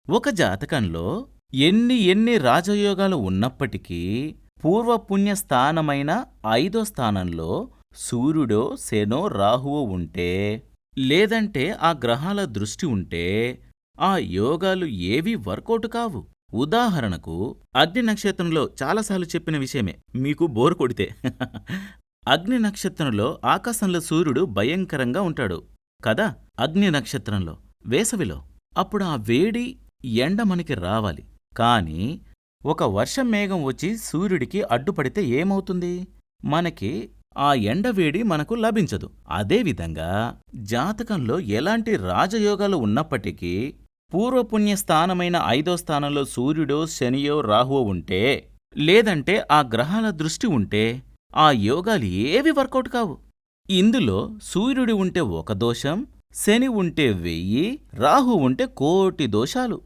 ఒక జాతకంలో ఎన్ని రాజయోగాలు ఉన్నప్పటికీ పూర్వపుణ్య స్థానమైన 5వ స్థానంలో సూర్యుడో శనో రాహువో ఉంటే, లేదంటే ఆ గ్రహాల దృష్టి ఉంటే ఆ యోగాలు ఏవీ వర్కౌట్ కావు. ఉదాహరణకు అగ్ని నక్షత్రంలో చాలాసార్లు చెప్పిన విషయమే, మీకు బోరు కొడితే. అగ్ని నక్షత్రంలో ఆకాశంలో సూర్యుడు భయంకరంగా ఉంటాడు కదా. అగ్ని నక్షత్రంలో వేసవిలో అప్పుడు ఆ వేడి ఎండ మనకి రావాలి. కాని ఒక వర్షం మేఘం వచ్చి సూర్యుడికి అడ్డుపడితే ఏమవుతుంది? మనకి ఆ ఎండవేడి మనకు లభించదు. అదేవిధంగా జాతకంలో ఎలాంటి రాజయోగాలు ఉన్నప్పటికీ పూర్వపుణ్య స్థానమైన 5వ స్థానంలో సూర్యుడో శనియో రాహువో ఉంటే, లేదంటే ఆ గ్రహాల దృష్టి ఉంటే ఆ యోగాలు ఏవి వర్కౌట్ కావు. ఇందులో సూర్యుడి ఉంటే ఒక దోషం, శని ఉంటే 1000, రాహు ఉంటే 1,000,000 దోషాలు.